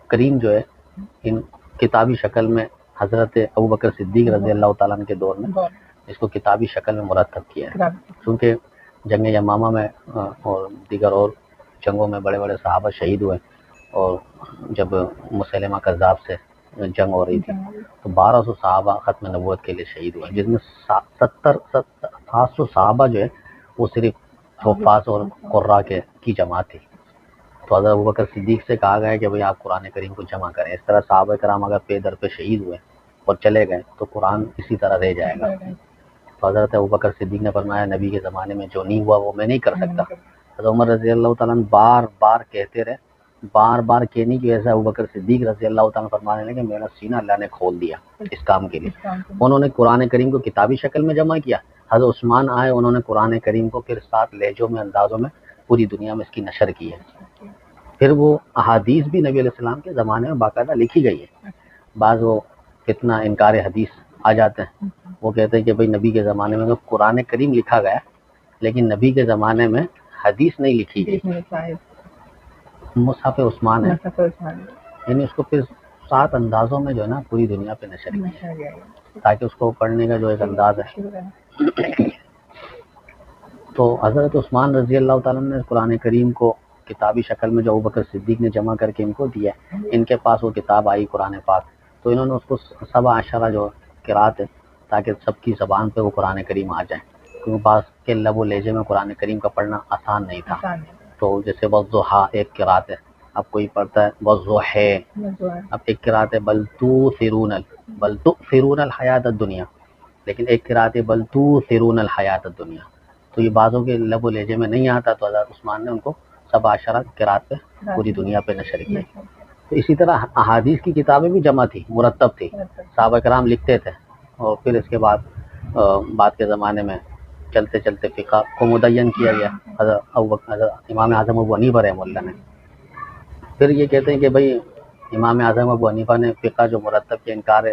کریم جو ہے ان کتابی شکل میں حضرت ابوبکر صدیق رضی اللہ تعالیٰ عنہ کے دور میں اس کو کتابی شکل میں مرتب کیا ہے، کیونکہ جنگ یمامہ میں اور دیگر اور جنگوں میں بڑے بڑے صحابہ شہید ہوئے، اور جب مسلمہ کذاب سے جنگ ہو رہی تھی تو 1200 صحابہ ختم نبوت کے لیے شہید ہوئے، جس میں 700 صحابہ جو ہے وہ صرف حفاظ اور قراء کی جماعت تھی۔ تو حضرت ابوبکر صدیق سے کہا گیا ہے کہ بھئی آپ قرآن کریم کو جمع کریں، اس طرح صحابہ کرام اگر پے در پہ شہید ہوئے اور چلے گئے تو قرآن اسی طرح رہ جائے گا۔ تو حضرت ابوبکر صدیق نے فرمایا نبی کے زمانے میں جو نہیں ہوا وہ میں نہیں کر سکتا۔ حضرت عمر رضی اللہ تعالیٰ عنہ بار بار کہتے رہے، بار بار کہنے کی وجہ سے ابوبکر صدیق رضی اللہ تعالیٰ عنہ فرمانے لگے میرا سینہ اللہ نے کھول دیا اس کام کے لیے۔ انہوں نے قرآن کریم کو کتابی شکل میں جمع کیا، حضرت عثمان آئے، انہوں نے قرآن کریم کو پھر 7 لہجوں میں اندازوں میں پوری دنیا میں اس کی نشر کی ہے۔ پھر وہ احادیث بھی نبی علیہ السلام کے زمانے میں باقاعدہ لکھی گئی ہے۔ بعض وہ فتنہ انکار حدیث آ جاتے ہیں، وہ کہتے ہیں کہ بھئی نبی کے زمانے میں تو قرآن کریم لکھا گیا لیکن نبی کے زمانے میں حدیث نہیں لکھی گئی۔ مصحف عثمان ہے، یعنی اس کو پھر 7 اندازوں میں جو ہے نا پوری دنیا پہ نشر کیا تاکہ اس کو پڑھنے کا جو ایک انداز ہے۔ تو حضرت عثمان رضی اللہ تعالیٰ نے قرآن کریم کو کتابی شکل میں جو ابوبکر صدیق نے جمع کر کے ان کو دیا، ان کے پاس وہ کتاب آئی قرآن پاک، تو انہوں نے اس کو 17 جو قرات ہے تاکہ سب کی زبان پہ وہ قرآن کریم آ جائے، کیونکہ بعض کے لب و لہجے میں قرآن کریم کا پڑھنا آسان نہیں تھا۔ تو جیسے والضحیٰ ایک قرات ہے، اب کوئی پڑھتا ہے والضحیٰ، اب ایک قرات ہے بل تؤثرون الحیات الدنیا، لیکن ایک قرات ہے بل تؤثرون الحیات الدنیا، تو یہ بعضوں کے لب و لہجے میں نہیں آتا، تو حضرت عثمان نے ان کو 17 قرات پہ پوری دنیا پہ نشر کیا۔ تو اسی طرح احادیث کی کتابیں بھی جمع تھی، مرتب تھی، صحابہ کرام لکھتے تھے، اور پھر اس کے بعد کے زمانے میں چلتے چلتے فقہ کو مدین کیا گیا حضرت امام اعظم ابو حنیفہ رحمہ اللہ نے۔ پھر یہ کہتے ہیں کہ بھئی امام اعظم ابو حنیفہ نے فقہ جو مرتب کے انکار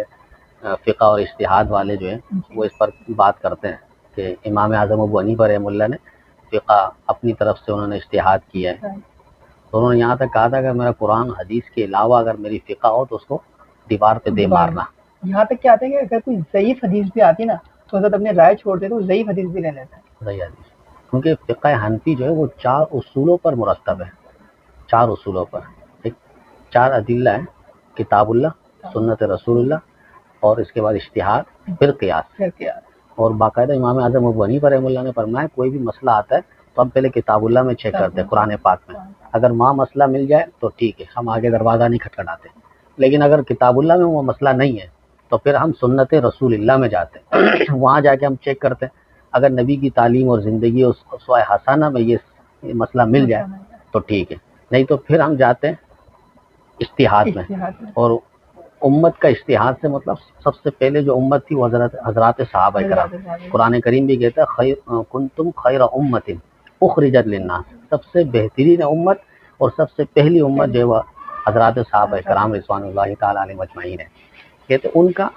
فقہ اور اجتہاد والے جو ہیں وہ اس پر بات کرتے ہیں کہ امام اعظم ابو حنیفہ رحمہ اللہ نے فقہ اپنی طرف سے انہوں نے اجتہاد کیا ہے، تو انہوں نے یہاں تک کہا تھا کہ میرا قرآن حدیث کے علاوہ اگر میری فقہ ہو تو اس کو دیوار پہ دے مارنا۔ یہاں تک کیا آتا ہے کہ اگر کوئی ضعیف حدیث بھی آتی نا تو حضرت اپنے رائے چھوڑتے تو ضعیف حدیث بھی لے لیتے ہیں۔ صحیح حدیث، کیونکہ فقہ حنفی جو ہے وہ 4 اصولوں پر مرتب ہے، 4 اصولوں پر، 4 ادلہ ہیں، کتاب اللہ، سنت رسول اللہ، اور اس کے بعد اجتہاد، پھر قیاس۔ اور باقاعدہ امام اعظم ابو حنیفہ رحمہ اللہ نے فرمایا کوئی بھی مسئلہ آتا ہے تو ہم پہلے کتاب اللہ میں چیک کرتے ہیں، قرآن پاک میں، اگر وہاں مسئلہ مل جائے تو ٹھیک ہے، ہم آگے دروازہ نہیں کھٹکھٹاتے، لیکن اگر کتاب اللہ میں وہ مسئلہ نہیں ہے تو پھر ہم سنت رسول اللہ میں جاتے ہیں، وہاں جا کے ہم چیک کرتے ہیں، اگر نبی کی تعلیم اور زندگی اور اسوہ حسنہ میں یہ مسئلہ مل جائے تو ٹھیک ہے، نہیں تو پھر ہم جاتے ہیں اجتہاد میں۔ اور امت کا اجتہاد سے مطلب سب سے پہلے جو امت تھی وہ حضرات صحابہ کرام، قرآن کریم بھی کہتا ہے کنتم خیر امت اخرجت للناس، سب سے بہترین امت اور سب سے پہلی امت جو ہے وہ حضرات صحابہ کرام رضوان اللہ تعالیٰ علیہم اجمعین ہے۔ کہتے ان کا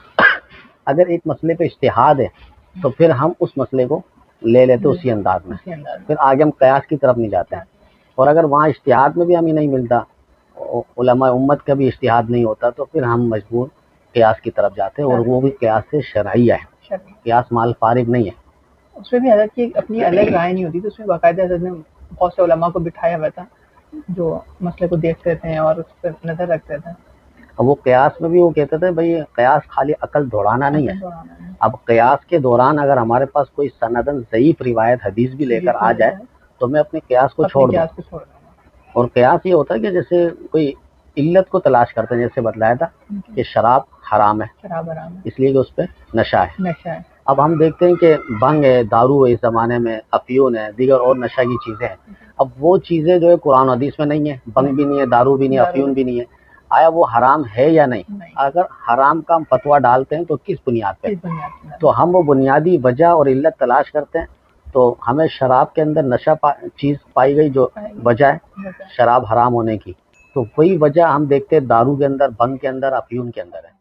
اگر ایک مسئلے پہ اجتہاد ہے تو پھر ہم اس مسئلے کو لے لیتے اسی انداز میں، پھر آگے ہم قیاس کی طرف نہیں جاتے ہیں، اور اگر وہاں اجتہاد میں بھی ہمیں نہیں ملتا، علماء امت کا بھی اجتہاد نہیں ہوتا، تو پھر ہم مجبور قیاس کی طرف جاتے ہیں، اور وہ بھی قیاس سے شرعیہ ہے، قیاس مال فارغ نہیں ہے۔ اس میں بھی حضرت کی اپنی الگ رائے نہیں ہوتی، تو اس میں باقاعدہ حضرت نے بہت سے علماء کو بٹھایا ہوا تھا جو مسئلے کو دیکھتے تھے اور اس پر نظر رکھتے تھے۔ وہ قیاس میں بھی وہ کہتے تھے بھئی قیاس خالی عقل دوڑانا نہیں ہے، اب قیاس کے دوران اگر ہمارے پاس کوئی سندن ضعیف روایت حدیث بھی لے کر آ جائے تو میں اپنے قیاس کو چھوڑ دوں۔ اور قیاس یہ ہوتا ہے کہ جیسے کوئی علت کو تلاش کرتے ہیں، جیسے بتلایا تھا کہ شراب حرام ہے اس لیے کہ اس پہ نشہ ہے، اب ہم دیکھتے ہیں کہ بھنگ ہے، دارو ہے، اس زمانے میں افیون ہے، دیگر اور نشہ کی چیزیں ہیں، اب وہ چیزیں جو ہے قرآن حدیث میں نہیں ہے، بھنگ بھی نہیں ہے، دارو بھی نہیں ہے، افیون بھی نہیں ہے، آیا وہ حرام ہے یا نہیں؟ اگر حرام کا ہم فتویٰ ڈالتے ہیں تو کس بنیاد پہ؟ تو ہم وہ بنیادی وجہ اور علت تلاش کرتے ہیں، تو ہمیں شراب کے اندر نشہ چیز پائی گئی جو وجہ ہے شراب حرام ہونے کی، تو وہی وجہ ہم دیکھتے ہیں دارو کے اندر، بھنگ کے اندر، افیون کے اندر ہے۔